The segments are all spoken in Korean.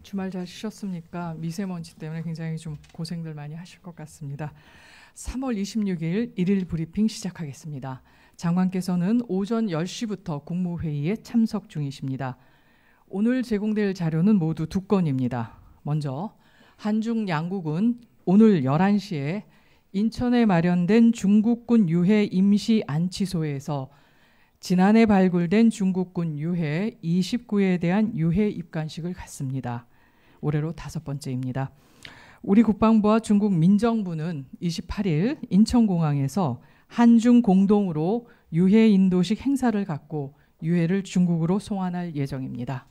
주말 잘 쉬셨습니까? 미세먼지 때문에 굉장히 좀 고생들 많이 하실 것 같습니다. 3월 26일 일일 브리핑 시작하겠습니다. 장관께서는 오전 10시부터 국무회의에 참석 중이십니다. 오늘 제공될 자료는 모두 두 건입니다. 먼저 한중 양국은 오늘 11시에 인천에 마련된 중국군 유해 임시 안치소에서 지난해 발굴된 중국군 유해 29에 대한 유해 입관식을 갖습니다. 올해로 5번째입니다. 우리 국방부와 중국 민정부는 28일 인천공항에서 한중 공동으로 유해 인도식 행사를 갖고 유해를 중국으로 송환할 예정입니다.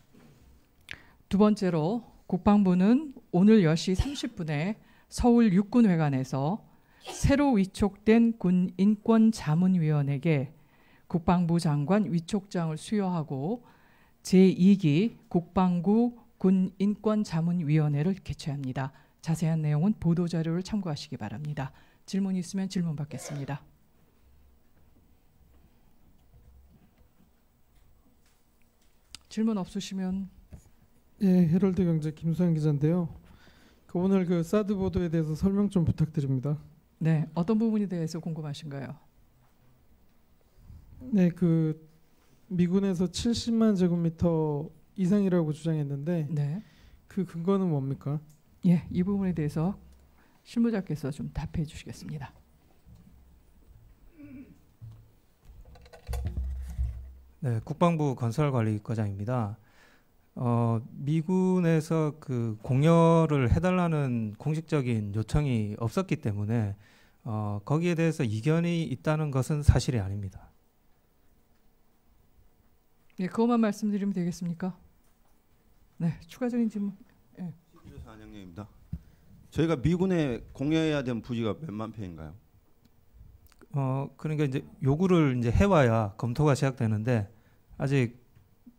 두 번째로 국방부는 오늘 10시 30분에 서울 육군회관에서 새로 위촉된 군 인권자문위원에게 국방부 장관 위촉장을 수여하고 제2기 국방부 군 인권자문위원회를 개최합니다. 자세한 내용은 보도자료를 참고하시기 바랍니다. 질문 있으면 질문 받겠습니다. 질문 없으시면 예, 헤럴드 경제 김수환 기자인데요. 오늘 그 사드 보도에 대해서 설명 좀 부탁드립니다. 네, 어떤 부분에 대해서 궁금하신가요? 네, 그 미군에서 70만 제곱미터 이상이라고 주장했는데 네, 그 근거는 뭡니까? 예, 이 부분에 대해서 실무자께서 좀 답해 주시겠습니다. 네, 국방부 건설관리과장입니다. 미군에서 그 공여를 해달라는 공식적인 요청이 없었기 때문에 거기에 대해서 이견이 있다는 것은 사실이 아닙니다. 예, 그것만 말씀드리면 되겠습니까? 네, 추가적인 질문. 예. 안영님입니다. 저희가 미군에 공여해야 되는 부지가 몇만 평인가요? 그러니까 이제 요구를 이제 해와야 검토가 시작되는데 아직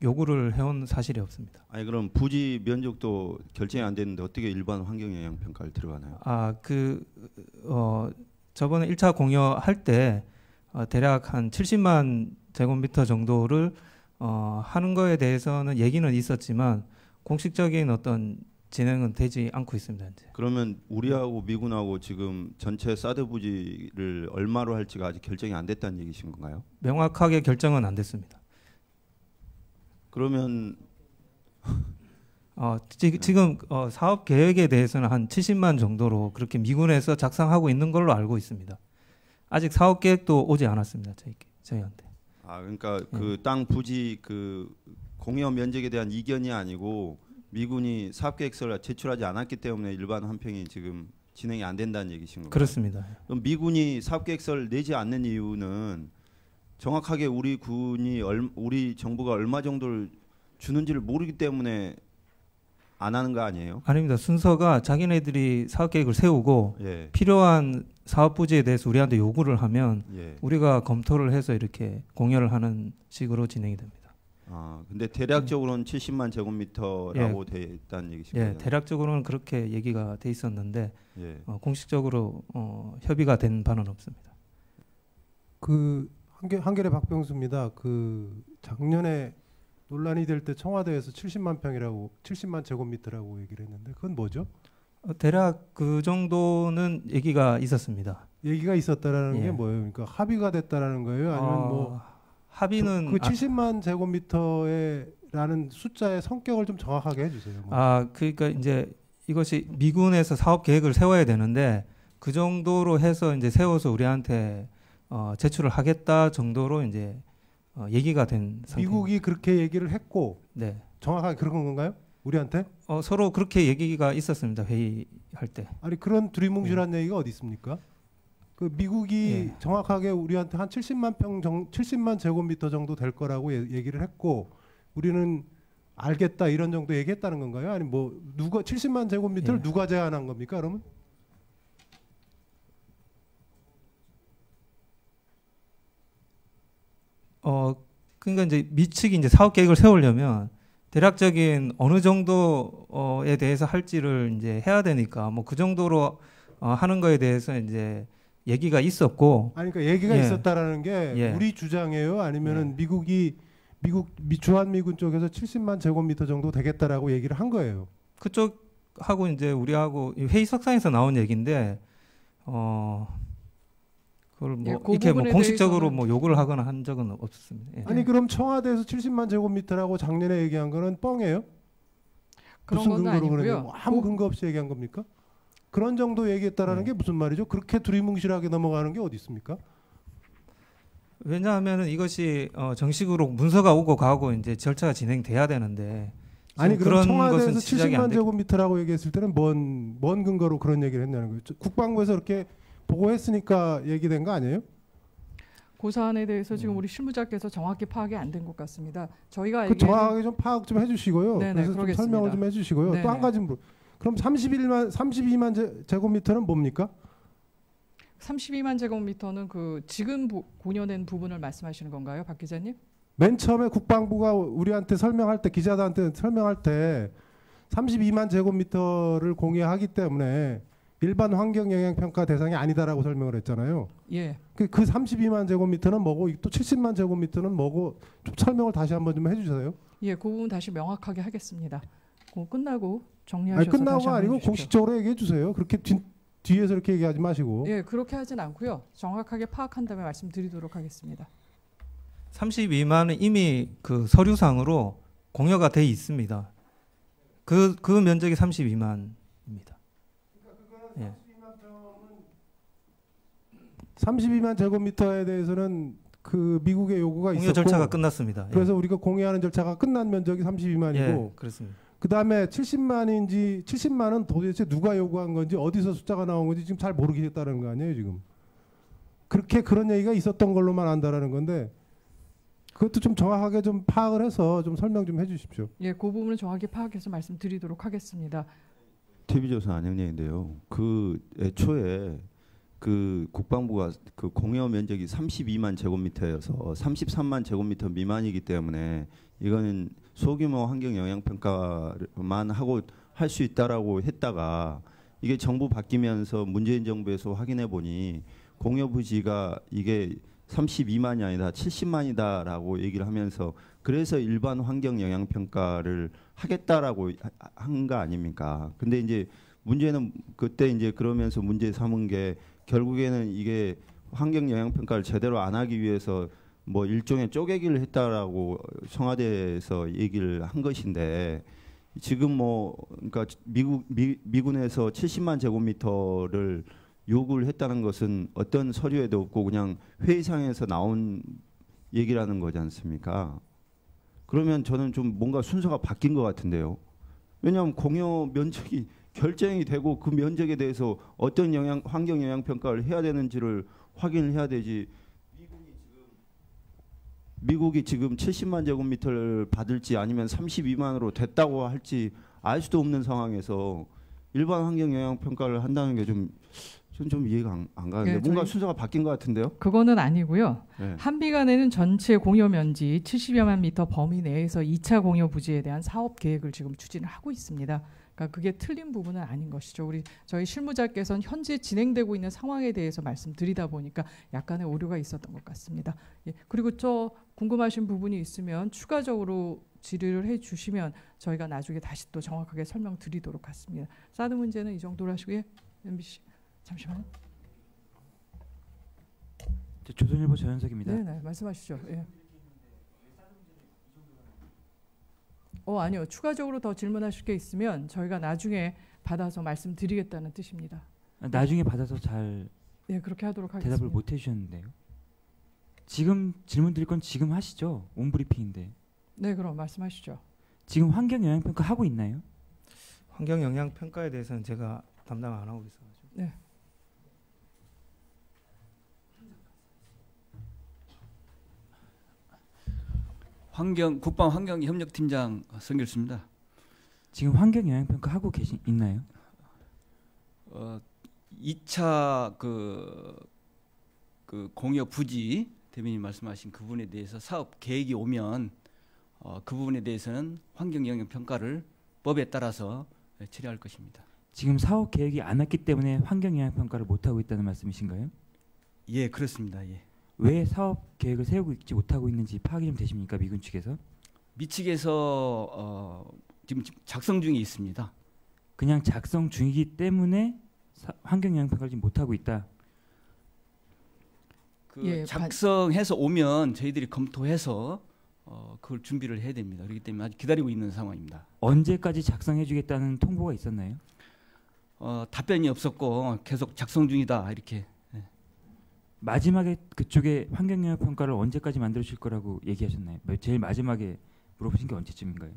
요구를 해온 사실이 없습니다. 아니 그럼 부지 면적도 결정이 안 됐는데 어떻게 일반 환경영향 평가를 들어가나요? 저번에 1차 공여할 때 대략 한 70만 제곱미터 정도를 하는 거에 대해서는 얘기는 있었지만 공식적인 어떤 진행은 되지 않고 있습니다. 이제. 그러면 우리하고 미군하고 지금 전체 사드 부지를 얼마로 할지가 아직 결정이 안 됐다는 얘기신 건가요? 명확하게 결정은 안 됐습니다. 그러면 지금 사업 계획에 대해서는 한 70만 정도로 그렇게 미군에서 작성하고 있는 걸로 알고 있습니다. 아직 사업 계획도 오지 않았습니다. 저희한테. 그러니까 그 땅 부지 그 공여 면적에 대한 이견이 아니고 미군이 사업 계획서를 제출하지 않았기 때문에 일반 환평이 지금 진행이 안 된다는 얘기신 건가요? 그렇습니다. 그럼 미군이 사업 계획서를 내지 않는 이유는 정확하게 우리 군이 우리 정부가 얼마 정도를 주는지를 모르기 때문에 안 하는 거 아니에요? 아닙니다. 순서가 자기네들이 사업 계획을 세우고 예. 필요한 사업 부지에 대해서 우리한테 요구를 하면 예. 우리가 검토를 해서 이렇게 공여를 하는 식으로 진행이 됩니다. 근데 대략적으로는 70만 제곱미터라고 돼 있다는 얘기신 거예요? 예, 대략적으로는 그렇게 얘기가 돼 있었는데 예. 공식적으로 협의가 된 바는 없습니다. 그 한겨레 박병수입니다. 그 작년에 논란이 될 때 청와대에서 70만 제곱미터라고 얘기를 했는데 그건 뭐죠? 대략 그 정도는 얘기가 있었습니다. 얘기가 있었다라는 예. 게 뭐예요? 그러니까 합의가 됐다라는 거예요? 아니면 뭐 합의는 그 70만 제곱미터라는 숫자의 성격을 좀 정확하게 해주세요. 그러니까 이제 이것이 미군에서 사업 계획을 세워야 되는데 그 정도로 해서 이제 세워서 우리한테 제출을 하겠다 정도로 이제 얘기가 된 상태. 미국이 그렇게 얘기를 했고, 네. 정확하게 그런 건가요? 우리한테? 서로 그렇게 얘기가 있었습니다. 회의할 때. 아니 그런 두리뭉실한 얘기가 어디 있습니까? 그 미국이 정확하게 우리한테 한 70만 제곱미터 정도 될 거라고 얘기를 했고, 우리는 알겠다 이런 정도 얘기했다는 건가요? 아니 뭐 누가 70만 제곱미터를 누가 제안한 겁니까? 그러면? 그러니까 이제 미측이 이제 사업 계획을 세우려면 대략적인 어느 정도에 대해서 할지를 이제 해야 되니까 뭐 그 정도로 하는 거에 대해서 이제 얘기가 있었고. 아니 그러니까 얘기가 있었다라는 게 우리 주장이에요? 아니면은 미국 주한미군 쪽에서 70만 제곱미터 정도 되겠다라고 얘기를 한 거예요? 그쪽하고 이제 우리하고 이 회의석상에서 나온 얘기인데 그걸 뭐 예, 그 이렇게 뭐 부분에 공식적으로 대해서는- 뭐 요구를 하거나 한 적은 없었습니다. 예. 아니 그럼 청와대에서 70만 제곱미터라고 작년에 얘기한 거는 뻥이에요? 그런 무슨 건 근거로 아니고요. 그러냐고 아무 그- 근거 없이 얘기한 겁니까? 그런 정도 얘기했다라는 네. 게 무슨 말이죠? 그렇게 두리뭉실하게 넘어가는 게 어디 있습니까? 왜냐하면 이것이 정식으로 문서가 오고 가고 이제 절차가 진행돼야 되는데 아니 지금 그럼 그런 청와대에서 것은 시작이 안 70만 됐. 제곱미터라고 얘기했을 때는 뭔 근거로 그런 얘기를 했냐는 거죠. 국방부에서 이렇게 보고했으니까 얘기된 거 아니에요? 그 사안에 대해서 지금 우리 실무자께서 정확히 파악이 안 된 것 같습니다. 저희가 그 알기에는- 정확하게 좀 파악 좀 해주시고요. 네네, 그래서 좀 그러겠습니다. 설명을 좀 해주시고요. 또 한 네네. 가지 그럼 32만 제곱미터는 뭡니까? 32만 제곱미터는 그 지금 공여된 부분을 말씀하시는 건가요, 박 기자님? 맨 처음에 국방부가 우리한테 설명할 때 기자들한테 설명할 때 32만 제곱미터를 공유하기 때문에 일반 환경 영향 평가 대상이 아니다라고 설명을 했잖아요. 예. 그 32만 제곱미터는 뭐고 또 70만 제곱미터는 뭐고 좀 설명을 다시 한번 좀 해주세요. 예, 그 부분 다시 명확하게 하겠습니다. 그거 끝나고 아니 정리하셔서 다시 끝나고 한번 아니고 해주십시오. 공식적으로 얘기해 주세요. 그렇게 뒤에서 이렇게 얘기하지 마시고. 예, 그렇게 하진 않고요. 정확하게 파악한 다음에 말씀드리도록 하겠습니다. 32만은 이미 그 서류상으로 공여가 돼 있습니다. 그 면적이 32만입니다. 예. 32만 제곱미터에 대해서는 그 미국의 요구가 공여 있었고 절차가 끝났습니다. 그래서 우리가 공유하는 절차가 끝난 면적이 32만이고 예, 그렇습니다. 그다음에 70만은 도대체 누가 요구한 건지 어디서 숫자가 나온 건지 지금 잘 모르겠다는 거 아니에요 지금. 그렇게 그런 얘기가 있었던 걸로만 안다라는 건데 그것도 좀 정확하게 좀 파악을 해서 좀 설명 좀 해주십시오. 예, 그 부분은 정확히 파악해서 말씀드리도록 하겠습니다. TV조선 안영래인데요. 그 애초에 그 국방부가 그 공여 면적이 32만 제곱미터여서 33만 제곱미터 미만이기 때문에 이거는 소규모 환경 영향 평가만 하고 할 수 있다라고 했다가 이게 정부 바뀌면서 문재인 정부에서 확인해 보니 공여 부지가 이게 32만이 아니다 70만이다라고 얘기를 하면서 그래서 일반 환경 영향 평가를 하겠다라고 한 거 아닙니까? 근데 이제 문제는 그때 이제 그러면서 문제 삼은 게 결국에는 이게 환경 영향 평가를 제대로 안 하기 위해서 뭐 일종의 쪼개기를 했다라고 청와대에서 얘기를 한 것인데 지금 뭐 그러니까 미군에서 70만 제곱미터를 요구를 했다는 것은 어떤 서류에도 없고 그냥 회의상에서 나온 얘기라는 거지 않습니까? 그러면 저는 좀 뭔가 순서가 바뀐 것 같은데요. 왜냐하면 공여 면적이 결정이 되고 그 면적에 대해서 어떤 환경 영향 평가를 해야 되는지를 확인을 해야 되지. 미국이 지금 70만 제곱미터를 받을지 아니면 32만으로 됐다고 할지 알 수도 없는 상황에서 일반 환경 영향 평가를 한다는 게 좀 이해가 안 가는데 네, 뭔가 저희- 순서가 바뀐 것 같은데요. 그거는 아니고요. 네. 한미 간에는 전체 공여 면지 70여만 미터 범위 내에서 2차 공여 부지에 대한 사업 계획을 지금 추진을 하고 있습니다. 그러니까 그게 틀린 부분은 아닌 것이죠. 저희 실무자께서는 현재 진행되고 있는 상황에 대해서 말씀드리다 보니까 약간의 오류가 있었던 것 같습니다. 예, 그리고 궁금하신 부분이 있으면 추가적으로 질의를 해주시면 저희가 나중에 다시 또 정확하게 설명드리도록 하겠습니다. 사드 문제는 이 정도로 하시고요. MBC 잠시만요. 조선일보 전현석입니다. 네, 말씀하시죠. 예. 아니요. 추가적으로 더 질문하실 게 있으면 저희가 나중에 받아서 말씀드리겠다는 뜻입니다. 나중에 받아서 잘 네, 그렇게 하도록 하겠습니다. 대답을 못 해주셨는데요. 지금 질문 드릴 건 지금 하시죠. 온브리핑인데. 네, 그럼 말씀하시죠. 지금 환경 영향 평가 하고 있나요? 환경 영향 평가에 대해서는 제가 담당 안 하고 있어가지고. 네. 국방 환경 협력팀장 성길수입니다. 지금 환경 영향 평가 하고 있나요? 2차 그 공여 부지 대변인 말씀하신 그 부분에 대해서 사업 계획이 오면 그 부분에 대해서는 환경 영향 평가를 법에 따라서 처리할 것입니다. 지금 사업 계획이 안 왔기 때문에 환경 영향 평가를 못 하고 있다는 말씀이신가요? 예, 그렇습니다. 예. 왜 사업 계획을 세우고 있지 못하고 있는지 파악이 좀 되십니까? 미군 측에서? 미 측에서 지금 작성 중에 있습니다. 그냥 작성 중이기 때문에 환경영향평가를 지금 못하고 있다. 예, 작성해서 오면 저희들이 검토해서 그걸 준비를 해야 됩니다. 그렇기 때문에 아직 기다리고 있는 상황입니다. 언제까지 작성해주겠다는 통보가 있었나요? 답변이 없었고 계속 작성 중이다 이렇게. 마지막에 그쪽에 환경영향평가를 언제까지 만들어줄 거라고 얘기하셨나요? 제일 마지막에 물어보신 게 언제쯤인가요?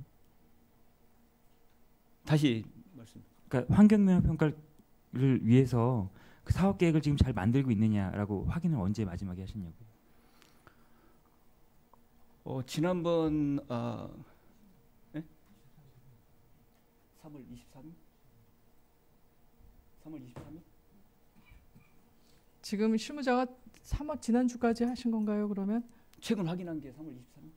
다시 말씀. 그러니까 환경영향평가를 위해서 그 사업 계획을 지금 잘 만들고 있느냐라고 확인을 언제 마지막에 하셨냐고요? 지난번 3월 23일? 3월 23일? 지금 실무자가 3월 지난주까지 하신 건가요? 그러면 최근 확인한 게 3월 23일?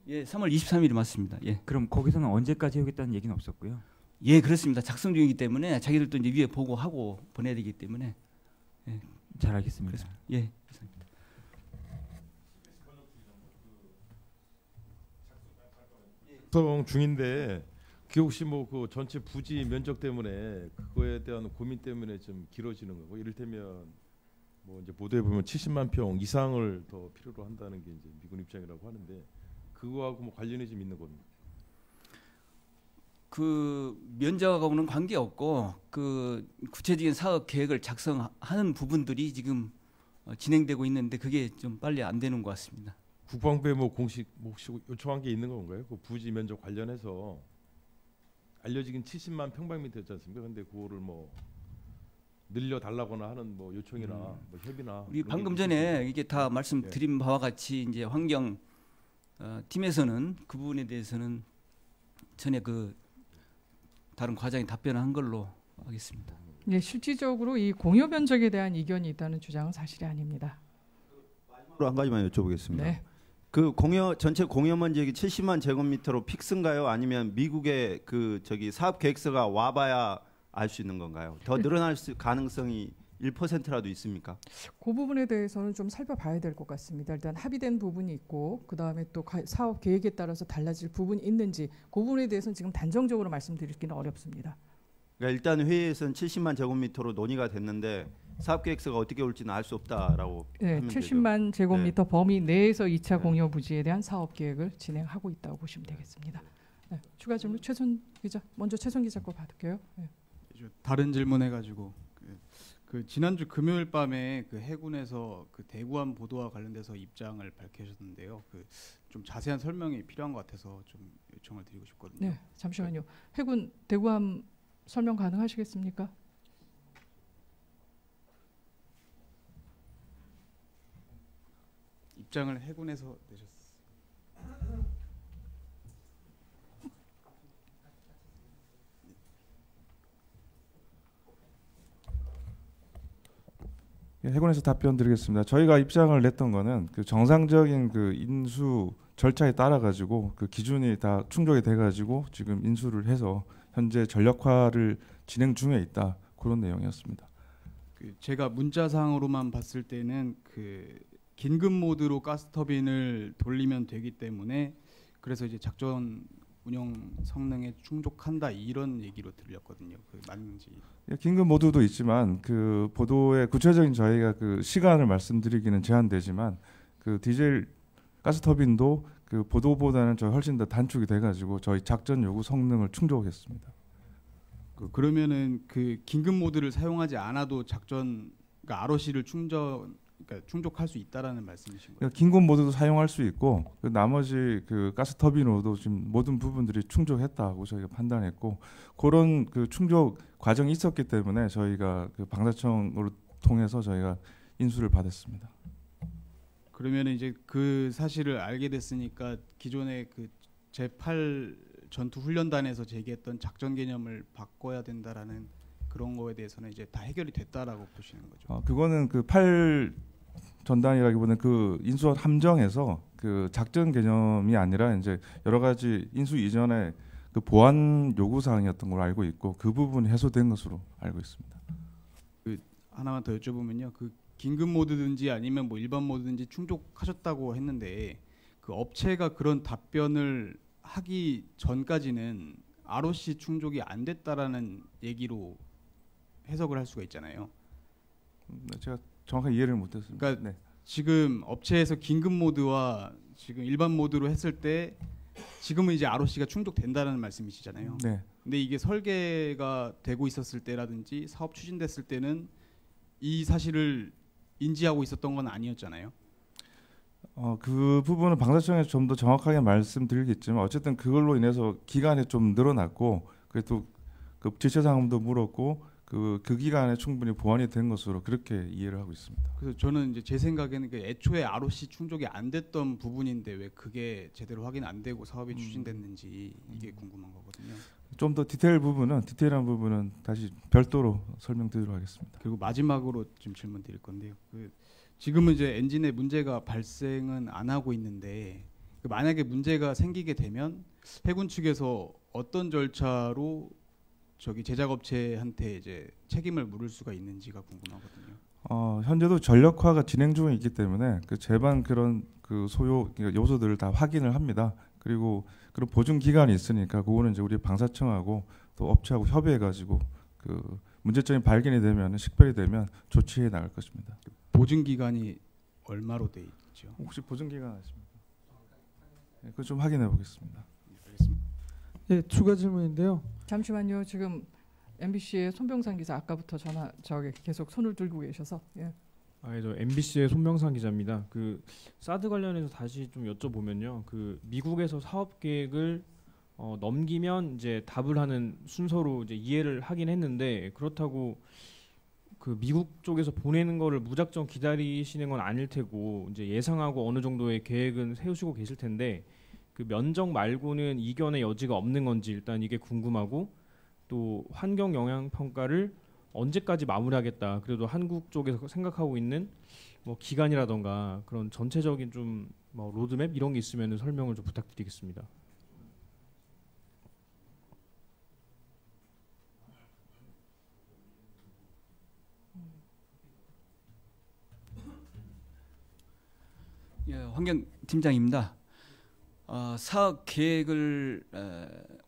예, 3월 23일이 맞습니다. 예. 그럼 거기서는 언제까지 하겠다는 얘기는 없었고요. 예, 그렇습니다. 작성 중이기 때문에 자기들도 이제 위에 보고하고 보내야 되기 때문에. 예. 잘 알겠습니다. 예. 작성 중인데 그게 혹시 뭐 그 전체 부지 면적 때문에 그거에 대한 고민 때문에 좀 길어지는 거고, 이를테면 뭐 이제 보도에 보면 70만 평 이상을 더 필요로 한다는 게 이제 미군 입장이라고 하는데 그거하고 뭐 관련이 좀 있는 겁니다. 그 면적하고는 관계없고 그 구체적인 사업 계획을 작성하는 부분들이 지금 진행되고 있는데 그게 좀 빨리 안 되는 것 같습니다. 국방부에 뭐 공식 뭐 혹시 요청한 게 있는 건가요? 그 부지 면적 관련해서 알려지긴 70만 평방미터였지 않습니까? 근데 그거를 뭐 늘려 달라거나 하는 뭐 요청이나 뭐 협의나 우리 방금 전에 이게 다 말씀드린 바와 같이 이제 환경 팀에서는 그 부분에 대해서는 전에 그 다른 과장이 답변한 걸로 하겠습니다. 예, 실질적으로 이 공여 면적에 대한 이견이 있다는 주장은 사실이 아닙니다. 한 가지만 여쭤보겠습니다. 네. 그 전체 공여 면적이 70만 제곱미터로 픽스인가요? 아니면 미국의 그 저기 사업 계획서가 와봐야 알 수 있는 건가요? 더 늘어날 가능성이 1%라도 있습니까? 그 부분에 대해서는 좀 살펴봐야 될 것 같습니다. 일단 합의된 부분이 있고 그 다음에 또 사업 계획에 따라서 달라질 부분이 있는지 그 부분에 대해서는 지금 단정적으로 말씀드리기는 어렵습니다. 그러니까 일단 회의에서는 70만 제곱미터로 논의가 됐는데 사업 계획서가 어떻게 올지는 알 수 없다라고 네, 하면 70만 제곱미터 범위 내에서 2차 네. 공여 부지에 대한 사업 계획을 진행하고 있다고 보시면 되겠습니다. 네, 추가 질문 최선 기자, 먼저 최선 기자 거 받을게요. 네. 다른 질문해가지고 그 지난주 금요일 밤에 그 해군에서 그 대구함 보도와 관련돼서 입장을 밝히셨는데요. 그 좀 자세한 설명이 필요한 것 같아서 좀 요청을 드리고 싶거든요. 네, 잠시만요. 해군 대구함 설명 가능하시겠습니까? 입장을 해군에서 내셨습니다. 해군에서 답변 드리겠습니다. 저희가 입장을 냈던 거는 그 정상적인 그 인수 절차에 따라 가지고 그 기준이 다 충족이 돼 가지고 지금 인수를 해서 현재 전력화를 진행 중에 있다, 그런 내용이었습니다. 제가 문자상으로만 봤을 때는 그 긴급 모드로 가스터빈을 돌리면 되기 때문에 그래서 이제 작전 운영 성능에 충족한다 이런 얘기로 들렸거든요. 그 맞는지? 긴급 모드도 있지만 그 보도의 구체적인 저희가 그 시간을 말씀드리기는 제한되지만 그 디젤 가스터빈도 그 보도보다는 저 훨씬 더 단축이 돼가지고 저희 작전 요구 성능을 충족했습니다. 그러면은 그 긴급 모드를 사용하지 않아도 작전 그러니까 ROC를 그러니까 충족할 수 있다라는 말씀이신 거예요? 긴급 모드도 사용할 수 있고 그 나머지 그 가스터빈으로도 지금 모든 부분들이 충족했다고 저희가 판단했고 그런 그 충족 과정이 있었기 때문에 저희가 그 방사청으로 통해서 저희가 인수를 받았습니다. 그러면 이제 그 사실을 알게 됐으니까 기존의 그 제8 전투 훈련단에서 제기했던 작전 개념을 바꿔야 된다라는 그런 거에 대해서는 이제 다 해결이 됐다라고 보시는 거죠. 그거는 그 8 전단이라기보다는 그 인수 함정에서 그 작전 개념이 아니라 이제 여러 가지 인수 이전에 그 보안 요구 사항이었던 걸로 알고 있고 그 부분이 해소된 것으로 알고 있습니다. 그 하나만 더 여쭤보면요. 그 긴급 모드든지 아니면 뭐 일반 모드든지 충족하셨다고 했는데 그 업체가 그런 답변을 하기 전까지는 ROC 충족이 안 됐다라는 얘기로 해석을 할 수가 있잖아요. 제가 정확하게 이해를 못했습니다. 그러니까 네. 지금 업체에서 긴급 모드와 지금 일반 모드로 했을 때 지금은 이제 ROC가 충족된다는 말씀이시잖아요. 네. 근데 이게 설계가 되고 있었을 때라든지 사업 추진됐을 때는 이 사실을 인지하고 있었던 건 아니었잖아요. 그 부분은 방사청에서 좀 더 정확하게 말씀드리겠지만 어쨌든 그걸로 인해서 기간이 좀 늘어났고 그래도 그 지체 사항도 물었고 그 기간에 충분히 보완이 된 것으로 그렇게 이해를 하고 있습니다. 그래서 저는 이제 제 생각에는 그 애초에 ROC 충족이 안 됐던 부분인데 왜 그게 제대로 확인 안 되고 사업이 추진됐는지 이게 궁금한 거거든요. 좀 더 디테일한 부분은 다시 별도로 설명드리도록 하겠습니다. 그리고 마지막으로 좀 질문 드릴 건데요. 지금은 이제 엔진에 문제가 발생은 안 하고 있는데 만약에 문제가 생기게 되면 해군 측에서 어떤 절차로 저기 제작업체한테 이제 책임을 물을 수가 있는지가 궁금하거든요. 현재도 전력화가 진행 중에 있기 때문에 그 제반 그런 그 소요 요소들을 다 확인을 합니다. 그리고 그런 보증 기간이 있으니까 그거는 이제 우리 방사청하고 또 업체하고 협의해가지고 그 문제점이 발견이 되면 식별이 되면 조치해 나갈 것입니다. 보증 기간이 얼마로 돼 있죠? 혹시 보증 기간 아십니까? 네, 그거 좀 확인해 보겠습니다. 알겠습니다. 예, 추가 질문인데요. 잠시만요. 지금 MBC의 손병상 기자 아까부터 저기 계속 손을 들고 계셔서 예. 저 MBC의 손병상 기자입니다. 그 사드 관련해서 다시 좀 여쭤보면요. 그 미국에서 사업 계획을 넘기면 이제 답을 하는 순서로 이제 이해를 하긴 했는데 그렇다고 그 미국 쪽에서 보내는 거를 무작정 기다리시는 건 아닐 테고 이제 예상하고 어느 정도의 계획은 세우시고 계실 텐데 그 면적 말고는 이견의 여지가 없는 건지 일단 이게 궁금하고 또 환경 영향 평가를 언제까지 마무리하겠다. 그래도 한국 쪽에서 생각하고 있는 뭐 기간이라던가 그런 전체적인 좀 뭐 로드맵 이런 게 있으면 설명을 좀 부탁드리겠습니다. 예, 환경팀장입니다. 사업 계획을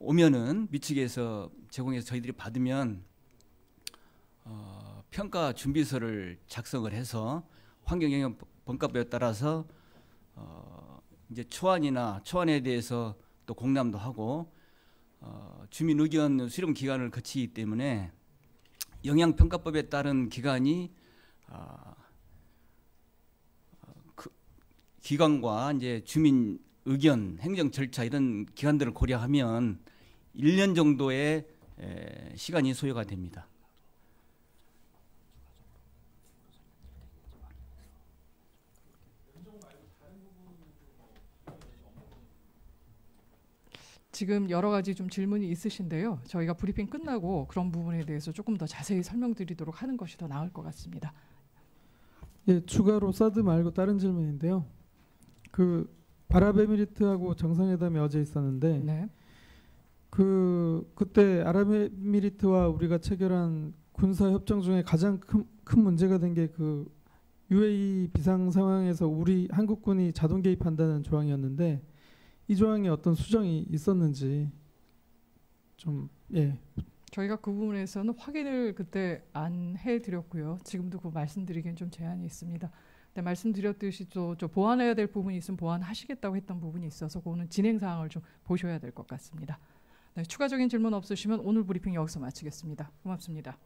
오면은 미측에서 제공해서 저희들이 받으면 평가 준비서를 작성을 해서 환경영향 평가표에 따라서 이제 초안에 대해서 또 공람도 하고 주민 의견 수렴 기간을 거치기 때문에 영향평가법에 따른 기간이 그 기간과 이제 주민 의견, 행정 절차 이런 기간들을 고려하면 1년 정도의 시간이 소요가 됩니다. 지금 여러 가지 좀 질문이 있으신데요. 저희가 브리핑 끝나고 그런 부분에 대해서 조금 더 자세히 설명드리도록 하는 것이 더 나을 것 같습니다. 예, 추가로 사드 말고 다른 질문인데요. 그 아랍에미리트하고 정상회담이 어제 있었는데 네. 그때 아랍에미리트와 우리가 체결한 군사 협정 중에 가장 큰 문제가 된 게 그 UAE 비상 상황에서 우리 한국군이 자동 개입한다는 조항이었는데 이 조항에 어떤 수정이 있었는지 좀 예. 저희가 그 부분에서는 확인을 그때 안 해드렸고요. 지금도 그 말씀드리기엔 좀 제한이 있습니다. 근데 말씀드렸듯이 또 보완해야 될 부분이 있으면 보완하시겠다고 했던 부분이 있어서 그거는 진행 사항을 좀 보셔야 될 것 같습니다. 네, 추가적인 질문 없으시면 오늘 브리핑 여기서 마치겠습니다. 고맙습니다.